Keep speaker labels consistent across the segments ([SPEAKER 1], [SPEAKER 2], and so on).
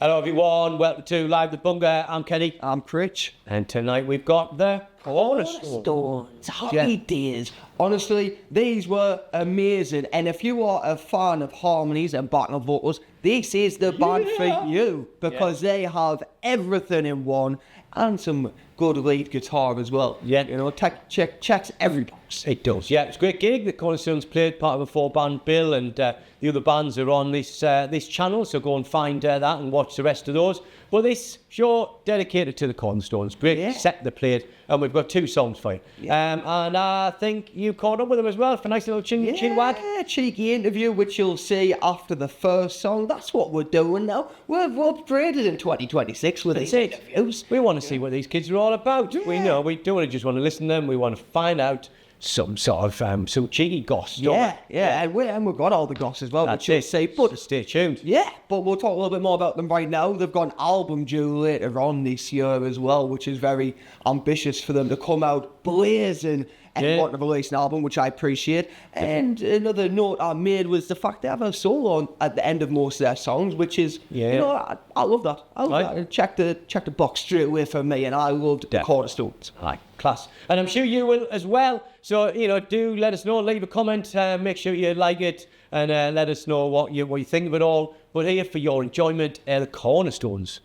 [SPEAKER 1] Hello everyone, welcome to Live the Bunker. I'm Kenny.
[SPEAKER 2] I'm Critch.
[SPEAKER 1] And tonight we've got the Cornastones.
[SPEAKER 2] Happy days. Honestly, these were amazing. And if you are a fan of harmonies and backing vocals, this is the band for you. Because they have everything in one and some good lead guitar as well.
[SPEAKER 1] Yeah.
[SPEAKER 2] You know, checks every box.
[SPEAKER 1] It does, yeah. It's a great gig. The Cornastones played part of a 4-band bill, and the other bands are on this channel, so go and find that and watch the rest of those. But this show dedicated to the Cornastones. Great set they played, and we've got 2 songs for you. Yeah. And I think you caught up with them as well for a nice little chin wag.
[SPEAKER 2] Yeah, cheeky interview, which you'll see after the first song. That's what we're doing now. We've upgraded in 2026 with these interviews.
[SPEAKER 1] We want to see what these kids are all about. Yeah. We know we don't just want to listen to them. We want to find out some sort of some cheeky goss.
[SPEAKER 2] Yeah, and we've got all the goss as well.
[SPEAKER 1] That's it. But stay tuned.
[SPEAKER 2] Yeah, but we'll talk a little bit more about them right now. They've got an album due later on this year as well, which is very ambitious for them to come out blazing and want to release an album, which I appreciate. And another note I made was the fact they have a solo at the end of most of their songs, which is, you know, I love that. I love that. Check the box straight away for me, and I loved the Cornerstones.
[SPEAKER 1] Aye, class. And I'm sure you will as well. So, you know, do let us know, leave a comment, make sure you like it, and let us know what you think of it all. But here for your enjoyment are the Cornerstones.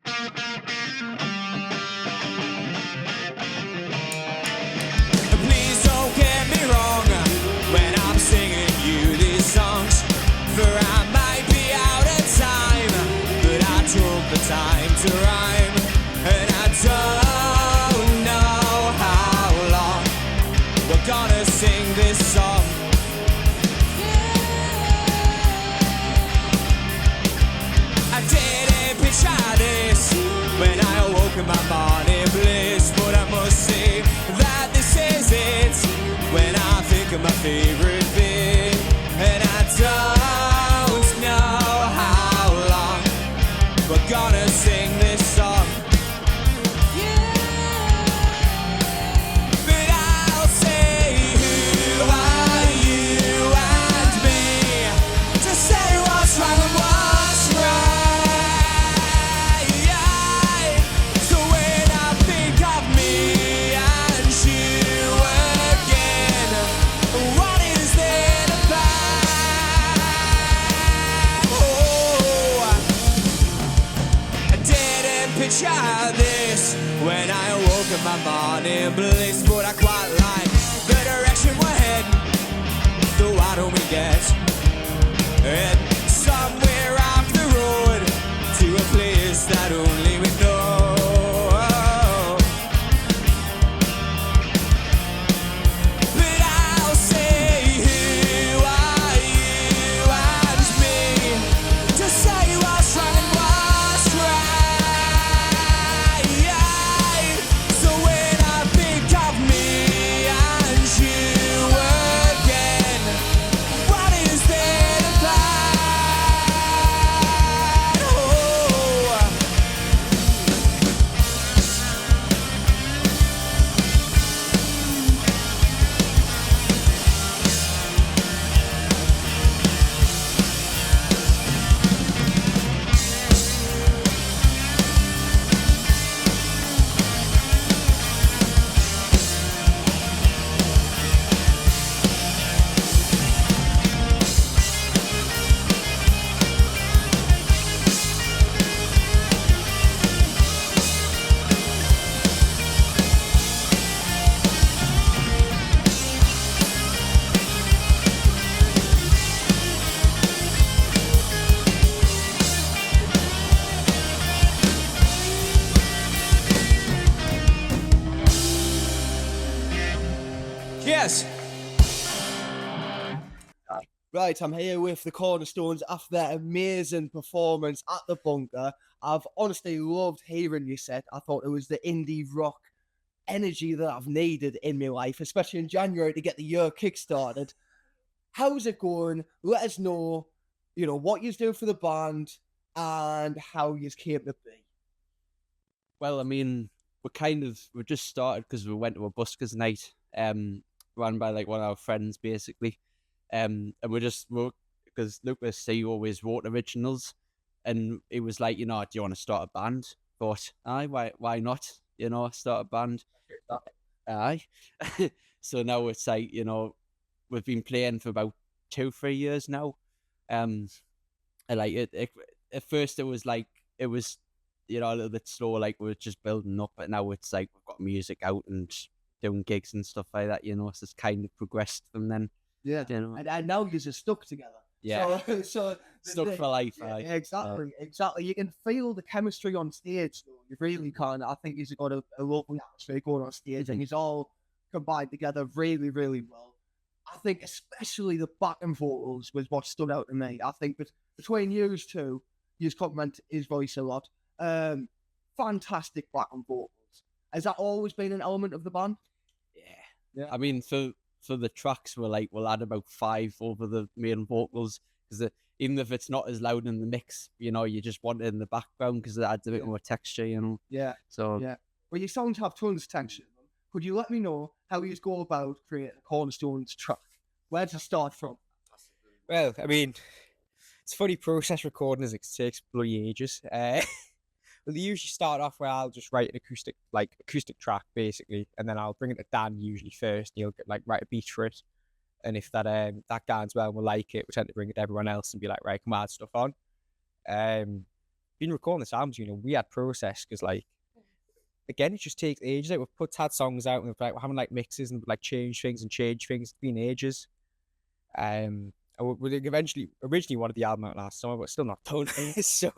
[SPEAKER 3] Please don't get me wrong when I'm singing you these songs, for I might be out of time, but I took the time to rhyme, and I don't know how long we're gonna sing this song. I didn't picture this when I awoke in my morning bliss, but I must say that this is it when I think of my favorite bit, and I don't know how long we're gonna sing this song. But I'll say, who are you and me to say what's wrong and what's right? So when I think of me and you again, what is there to find? Oh, I didn't picture this when I awoke in my morning bliss, but I quite like the direction we're heading. So why don't we get somewhere off the road to a place that only we know? But I'll say, who are you and me to say what's wrong and what's right? So when I think of me and you again, what is there to find? Oh. Yes.
[SPEAKER 2] Right, I'm here with the Cornerstones after their amazing performance at the Bunker. I've honestly loved hearing you set. I thought it was the indie rock energy that I've needed in my life, especially in January to get the year kick-started. How's it going? Let us know, you know, what you're doing for the band and how you came to be.
[SPEAKER 4] Well, I mean, we just started because we went to a buskers night, run by like one of our friends basically, and because Lucas C always wrote originals, and it was like, do you want to start a band? But why not? Start a band. Aye. So now it's like, we've been playing for about 2-3 years now. And like it at first it was a little bit slow, like we were just building up, but now it's like we've got music out and doing gigs and stuff like that, so it's kind of progressed from then.
[SPEAKER 2] Yeah. And now you're just stuck together.
[SPEAKER 4] Yeah.
[SPEAKER 2] So
[SPEAKER 4] Stuck for life.
[SPEAKER 2] Yeah, exactly. You can feel the chemistry on stage, though. You really can. I think he's got a lovely atmosphere going on stage, and he's all combined together really, really well. I think especially the backing vocals was what stood out to me. I think between you two, you compliment his voice a lot. Fantastic backing vocals. Has that always been an element of the band?
[SPEAKER 4] Yeah. I mean, for the tracks, we'll add about 5 over the main vocals, because even if it's not as loud in the mix, you just want it in the background because it adds a bit more texture,
[SPEAKER 2] Yeah.
[SPEAKER 4] So
[SPEAKER 2] yeah. Well, your songs have tons of texture. Could you let me know how you go about creating a Cornastones track? Where to start from?
[SPEAKER 5] Well, I mean, it's a funny process recording as it takes bloody ages. Well, they usually start off where I'll just write an acoustic track basically, and then I'll bring it to Dan usually first. And he'll write a beat for it, and if that gets well and we'll like it, we tend to bring it to everyone else and be like, right, come add stuff on. Been recording this album, weird process, because again, it just takes ages. We've had songs out and we're having mixes and change things. It's been ages. We originally wanted the album out last summer, but still not done. so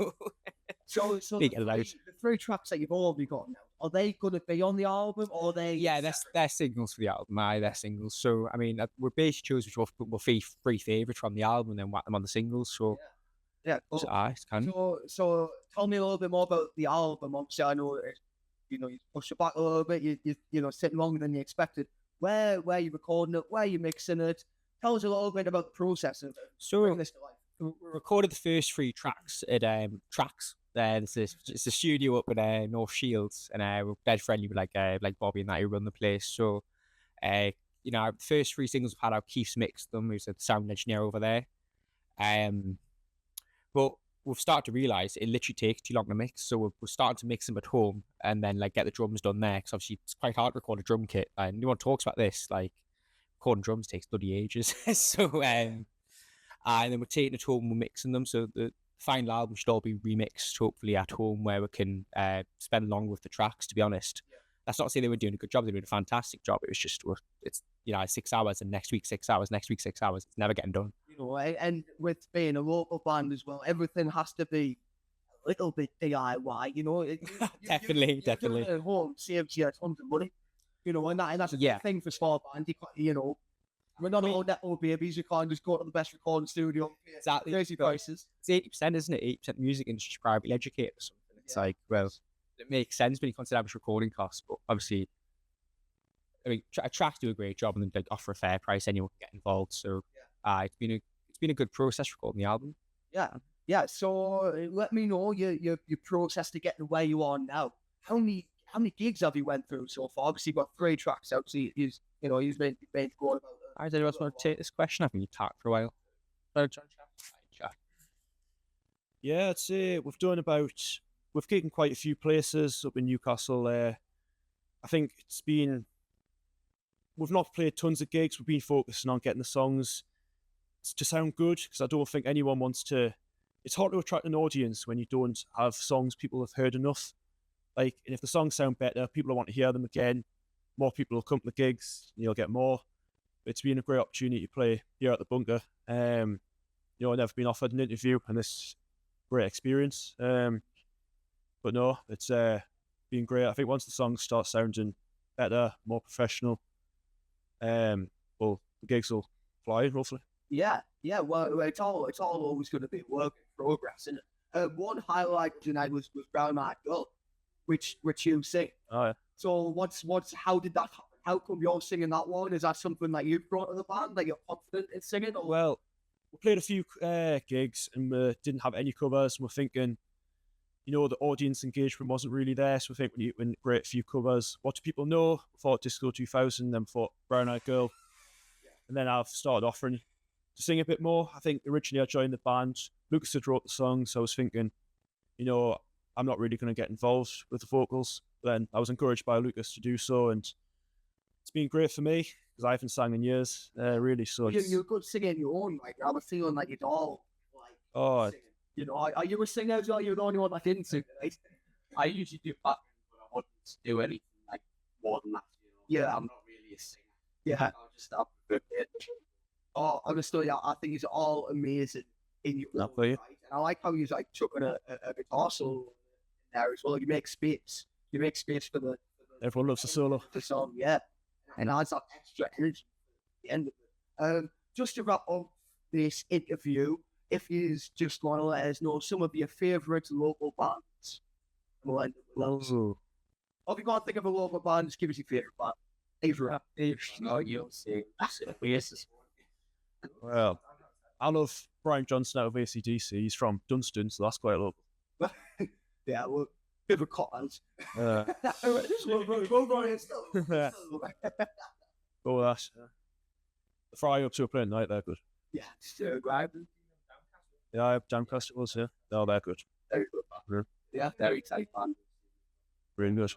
[SPEAKER 2] the 3 tracks that you've already got now, are they going to be on the album, or are they?
[SPEAKER 5] Yeah, they're singles for the album. They're singles. So I mean, we're basically choosing which three favourites from the album and then whack them on the singles. So
[SPEAKER 2] yeah.
[SPEAKER 5] It's kind of.
[SPEAKER 2] So tell me a little bit more about the album. Obviously, I know you push it back a little bit. You sitting longer than you expected. Where you recording it? Where you mixing it? Tell us a little bit about the process of bringing this to life.
[SPEAKER 5] We recorded the first 3 tracks at Tracks. It's a studio up at North Shields, and we're dead friendly with like Bobby and that who run the place. So, the first 3 singles we've had out, Keith's mixed them. Who's the sound engineer over there. But we've started to realise it literally takes too long to mix, so we're starting to mix them at home and then get the drums done there, because obviously it's quite hard to record a drum kit, and no one talks about this. Recording drums takes bloody ages. So and then we're taking it home and we're mixing them, so the final album should all be remixed hopefully at home, where we can spend longer with the tracks. To be honest, that's not to say they were doing a good job. They were doing a fantastic job. It was just it's 6 hours, and next week 6 hours, next week 6 hours. It's never getting done.
[SPEAKER 2] And with being a local band as well, everything has to be a little bit DIY.
[SPEAKER 5] Definitely.
[SPEAKER 2] Do it at home saves you tons of money. And that's a big thing for small band. We're not all nepo babies. You can't just go to the best recording studio.
[SPEAKER 5] Exactly.
[SPEAKER 2] Crazy prices.
[SPEAKER 5] It's 80%, isn't it? 80% music industry privately educated or something. It's well, it makes sense when you consider how much recording costs, but obviously, I mean, tracks do a great job and then offer a fair price. Anyone can get involved. So, it's been a good process recording the album.
[SPEAKER 2] Yeah. So let me know your process to getting where you are now. How many gigs have you went through so far? Obviously, you've got 3 tracks out. So he's been going about.
[SPEAKER 5] Does anyone else want to take this question? I think you talked for a while.
[SPEAKER 6] Yeah, I'd say we've gigged in quite a few places up in Newcastle. I think we've not played tons of gigs. We've been focusing on getting the songs to sound good, because I don't think anyone wants to. It's hard to attract an audience when you don't have songs people have heard enough. And if the songs sound better, people will want to hear them again. More people will come to the gigs, and you'll get more. It's been a great opportunity to play here at the Bunker. I've never been offered an interview, and this great experience. But no, it's been great. I think once the songs start sounding better, more professional, well, the gigs will fly, hopefully.
[SPEAKER 2] Yeah. Well, it's all always going to be a work in progress, isn't it? One highlight tonight was Brown Eyed Girl, which you sing.
[SPEAKER 6] Oh yeah.
[SPEAKER 2] So how did that happen? How come you're singing that one? Is that something that you brought to the band, that you're confident in singing? Or?
[SPEAKER 6] Well, we played a few gigs and we didn't have any covers. And we're thinking, the audience engagement wasn't really there. So we think we need great few covers. What do people know? We thought Disco 2000, then thought Brown Eyed Girl. And then I've started offering to sing a bit more. I think originally I joined the band. Lucas had wrote the song, so I was thinking you know, I'm not really going to get involved with the vocals. Then I was encouraged by Lucas to do so, and it's been great for me because I haven't sang in years, really. So
[SPEAKER 2] You're a good singer in your own right. I have a feeling like you'd all
[SPEAKER 6] oh,
[SPEAKER 2] singing. You know, are you a singer as well? You're the only one that didn't sing, right?
[SPEAKER 4] I usually do backing, but I wouldn't do anything like more than that. You know?
[SPEAKER 2] Yeah.
[SPEAKER 4] I'm not really a singer.
[SPEAKER 2] Yeah.
[SPEAKER 4] I'll just have a good bit.
[SPEAKER 2] Oh, honestly, I think it's all amazing in your own
[SPEAKER 6] for you.
[SPEAKER 2] right. And I like how you're like chucking a guitar solo in there as well. You make space. You make space for the
[SPEAKER 6] everyone loves a solo.
[SPEAKER 2] the song, yeah. And adds that extra energy at the end of it. Just to wrap up this interview, if you just want to let us know some of your favourite local bands, we'll end up with those.
[SPEAKER 6] Oh.
[SPEAKER 2] Or if you can't think of a local band, just give us your favourite band. Favourite.
[SPEAKER 4] You'll see. Oasis.
[SPEAKER 6] Well, I love Brian Johnson out of AC/DC. He's from Dunstan, so that's quite local.
[SPEAKER 2] Yeah, well, bit of a cop out.
[SPEAKER 6] Uh,
[SPEAKER 2] Go on, still.
[SPEAKER 6] oh, that's the Fry Up to a Plane Night. They're good.
[SPEAKER 2] Yeah, still right.
[SPEAKER 6] Yeah, I have Jam Festivals here. No, they're good.
[SPEAKER 2] Very good. Yeah, very tight band.
[SPEAKER 6] Really good.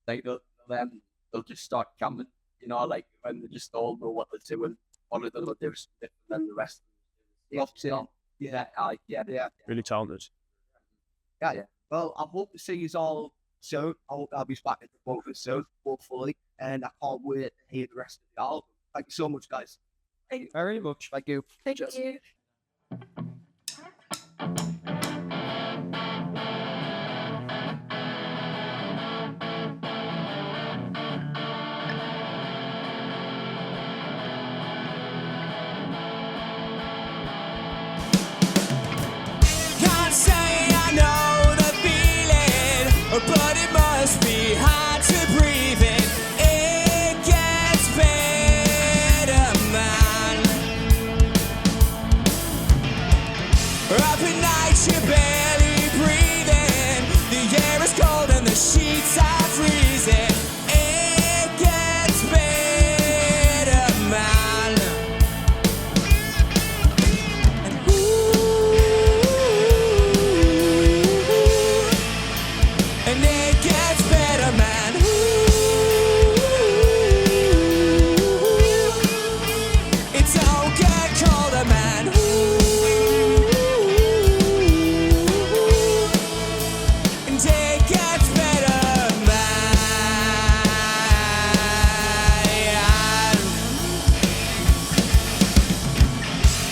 [SPEAKER 4] Like they'll just start jamming, you know, like when they just all know what they're doing. One of them will do something different than the rest of them. Yeah.
[SPEAKER 6] Really talented.
[SPEAKER 2] Yeah. Well, I hope to see you all soon. I hope I'll be back at the both soon, hopefully. And I can't wait to hear the rest of the album. Thank you so much, guys.
[SPEAKER 5] Thank you very much.
[SPEAKER 2] Thank you.
[SPEAKER 7] Thank you.
[SPEAKER 3] Can't say I know the feeling, but it must be hard to breathe in. It gets better, man. Up at night you're barely breathing. The air is cold and the sheets are freezing. It gets better, man. And and it gets better, man. It don't get colder, man. And it gets better, man.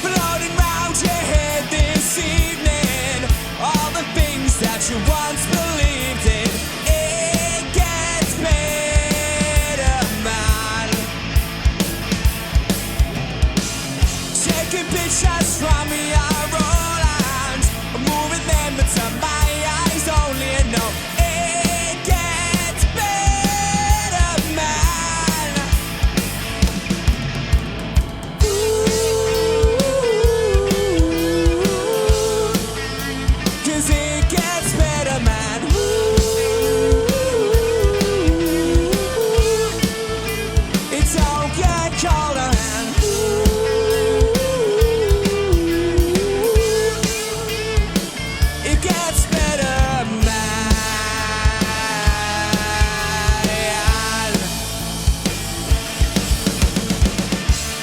[SPEAKER 3] Floating round your head this evening, all the things that you once believed in. It gets better, man. Taking pictures from your own hands, moving them to my eyes only, and no, it gets better, man. Cause it gets better, man. It don't get colder, man. It gets better, man.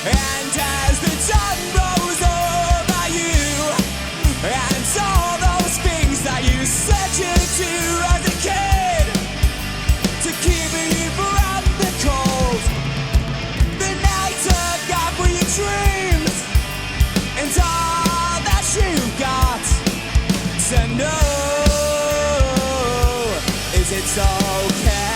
[SPEAKER 3] And as the sun rose over you, and all those things that you said you do as a kid to keep you from the cold, the night took off with your dreams, and all that you got to know is it's okay.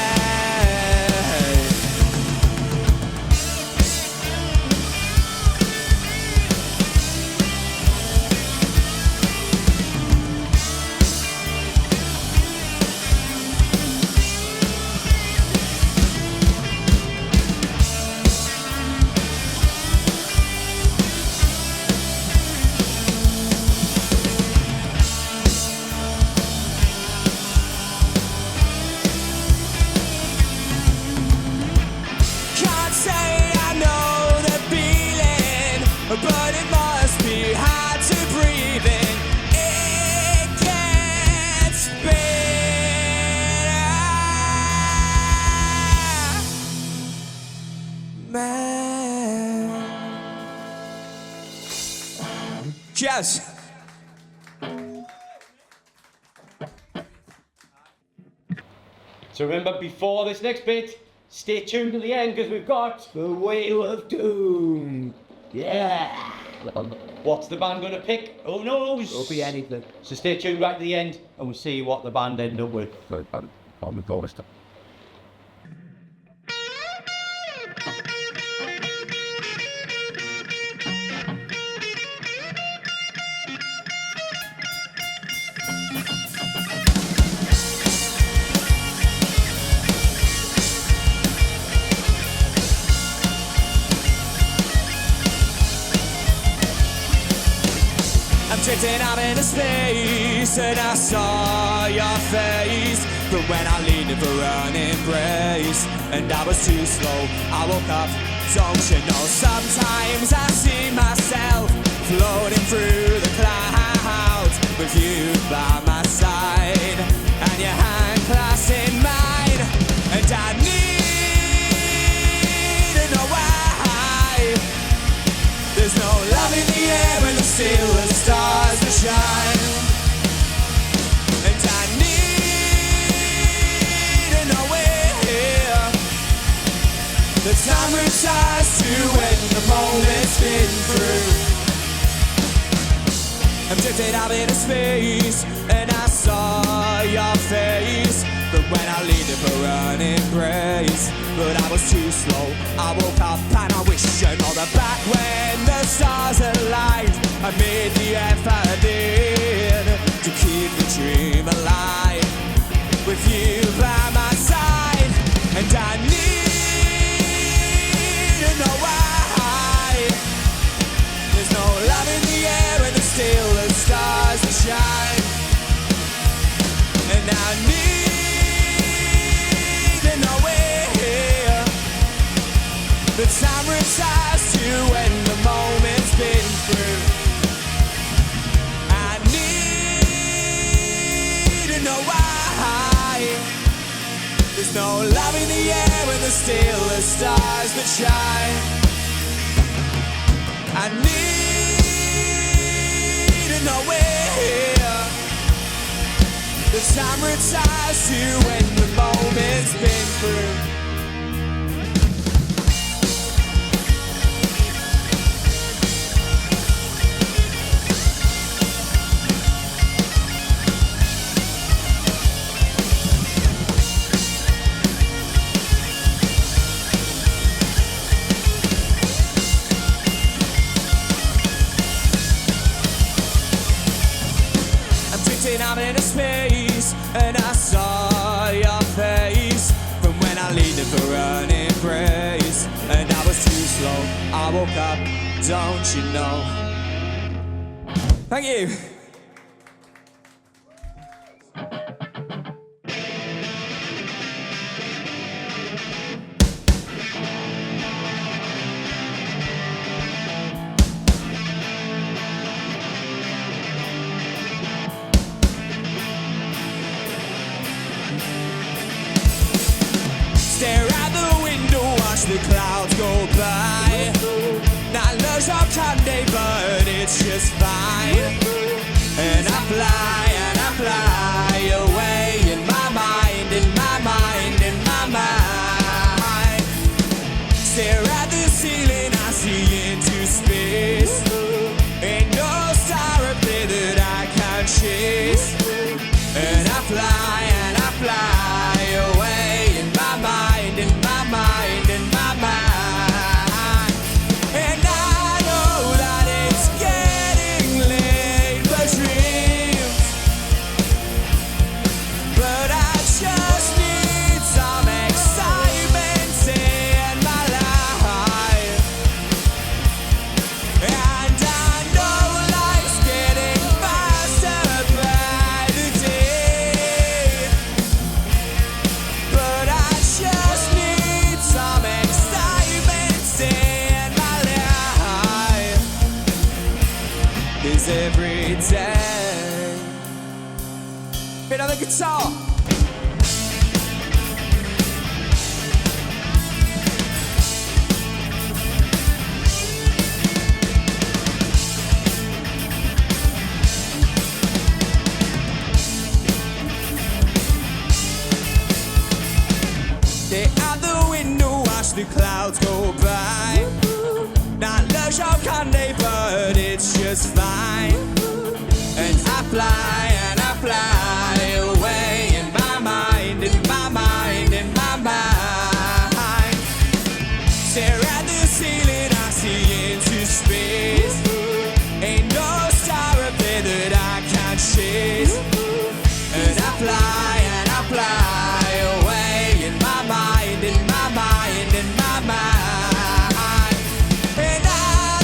[SPEAKER 3] Cheers.
[SPEAKER 1] So remember, before this next bit, stay tuned to the end because we've got
[SPEAKER 2] The Wheel of Doom. Yeah.
[SPEAKER 1] what's the band going to pick? Who knows?
[SPEAKER 2] It'll be anything.
[SPEAKER 1] So stay tuned right to the end and we'll see what the band end up with.
[SPEAKER 3] I'm drifting out into space and I saw your face. But when I leaned for an embrace and I was too slow, I woke up. Don't you know, sometimes I see myself floating through the clouds with you by my side and your hand clasped in mine. And I need to know why there's no love in the air and there's still the stars that shine. And I need to know where the time retires to when the moment's been through. I'm drifting out into space and I saw your face. But when I leaned for an embrace, but I was too slow, I woke up and I wish you know that back when the stars aligned, I made the effort in to keep the dream alive with you by my side. And I need to know why there's no love in the air and there's still the stars that shine. And I need to know where the time retires to when the moment's been through. I need to know why there's no love in the air and there's still the stars that shine. I need to know where the time retires to when the moment's been through. I'm in space and I saw your face from when I leaned for an embrace and I was too slow, I woke up, don't you know. Thank you. Stare out the window, watch the clouds go by. Not lush or Sunday, but it's just fine. And I fly away in my mind, in my mind, in my mind. Stare at the ceiling, I see into space. Ain't no star up there that I can chase. And I fly away in my mind, in my mind, in my mind. And I know that it's getting late for dreams, but I just need some excitement in my life. And I know life's getting faster by the day, but I just need some excitement in my life. 'Cause every day, bit on the guitar. the clouds go by. Not lush or candy, but it's just fine. And I fly away in my mind, in my mind, in my mind. Stare at the ceiling, I see into space. Ain't no star up there that I can't chase. And I fly away in my mind, in my mind, in my mind. And I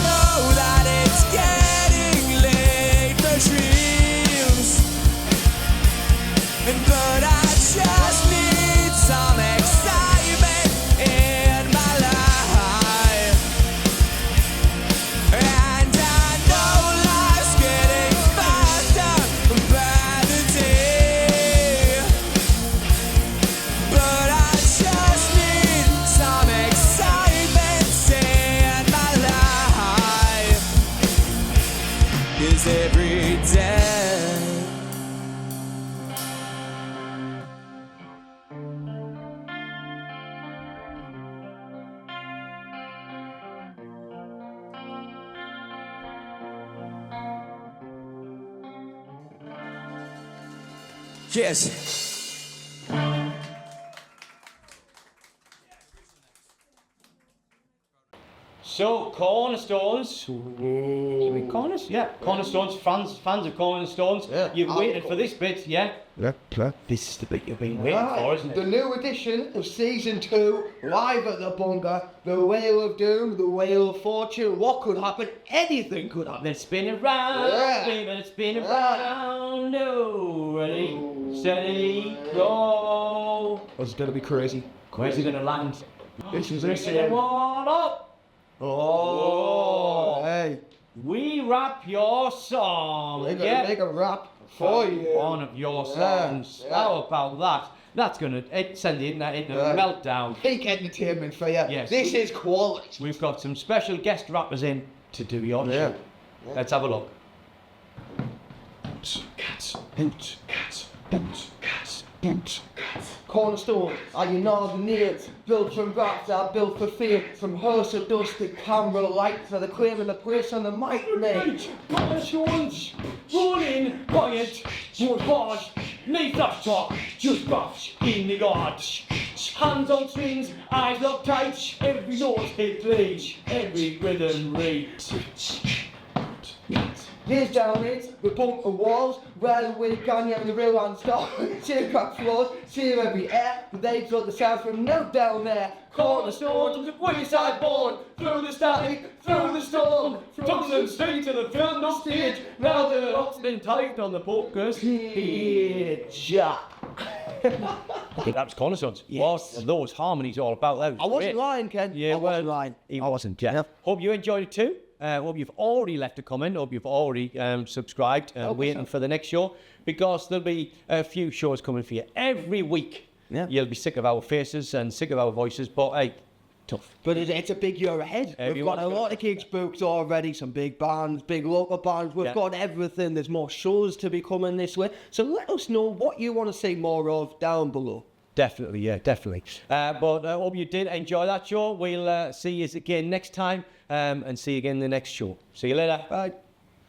[SPEAKER 3] know that it's getting late for dreams. But I just need some excitement in my life. And I know life's getting faster by the day. But I just need some excitement in my life. 'Cause every day Cheers.
[SPEAKER 1] So, Cornerstones. Cornerstones, fans of Cornerstones.
[SPEAKER 2] Yeah.
[SPEAKER 1] You've waited for this bit, yeah?
[SPEAKER 2] Yeah.
[SPEAKER 1] This is the bit you've been waiting for, isn't
[SPEAKER 2] The
[SPEAKER 1] it?
[SPEAKER 2] new edition of season 2, live at the bunker. The Whale of Doom, the Whale of Fortune. What could happen? Anything could happen.
[SPEAKER 1] Let's spin it round,
[SPEAKER 2] Yeah.
[SPEAKER 1] baby, let's spin it
[SPEAKER 2] Yeah.
[SPEAKER 1] round. No, ready, steady, go.
[SPEAKER 2] It's gonna be crazy.
[SPEAKER 1] Where's he gonna land?
[SPEAKER 2] This is
[SPEAKER 1] Listen,
[SPEAKER 2] it.
[SPEAKER 1] one up.
[SPEAKER 2] Oh, hey,
[SPEAKER 1] We rap your song.
[SPEAKER 2] we're gonna make a rap for you.
[SPEAKER 1] One of your songs.
[SPEAKER 2] Yeah.
[SPEAKER 1] How about that? That's gonna send the internet into a
[SPEAKER 2] Yeah.
[SPEAKER 1] meltdown.
[SPEAKER 2] Peak entertainment for you.
[SPEAKER 1] Yes.
[SPEAKER 2] This is quality.
[SPEAKER 1] We've got some special guest rappers in to do your
[SPEAKER 2] Yeah.
[SPEAKER 1] show. Let's have a look.
[SPEAKER 2] Cornerstone, are you northern needs? Built from rocks, are built for fear. From hearse of dust to camera lights, are the claiming the place on the mic, mate.
[SPEAKER 1] Cornerstones, rolling, quiet, more bosh, neath that talk, just bosh, in the odds. Hands on strings, eyes locked tight, every note hit lead, every rhythm reads.
[SPEAKER 2] Here's down it, we bump the walls, railway gang and the real and stop. Cheer crack floors, cheer every air, they got the sound from no down there.
[SPEAKER 1] Cornerstones, wayside born, through the static, through the storm, from the stage to the film stage, now the lock's been tight on the poker stage. That was Cornerstones.
[SPEAKER 2] Yes.
[SPEAKER 1] What are those harmonies all about? That was
[SPEAKER 2] I wasn't
[SPEAKER 1] great.
[SPEAKER 2] lying, Ken.
[SPEAKER 1] Yeah,
[SPEAKER 2] I wasn't
[SPEAKER 1] well,
[SPEAKER 2] lying.
[SPEAKER 1] I wasn't, yeah. Hope you enjoyed it too. Hope you've already left a comment. Hope you've already subscribed and waiting for the next show, because there'll be a few shows coming for you every week.
[SPEAKER 2] Yeah.
[SPEAKER 1] You'll be sick of our faces and sick of our voices, but hey, tough.
[SPEAKER 2] But it's a big year ahead. We've got
[SPEAKER 1] Everyone's
[SPEAKER 2] a
[SPEAKER 1] got-
[SPEAKER 2] lot of gigs booked already, some big bands, big local bands. We've
[SPEAKER 1] Yeah.
[SPEAKER 2] got everything. There's more shows to be coming this way. So let us know what you want to see more of down below.
[SPEAKER 1] Definitely, yeah, definitely. But I hope you did enjoy that show. We'll see you again next time and see you again in the next show. See you later.
[SPEAKER 2] Bye.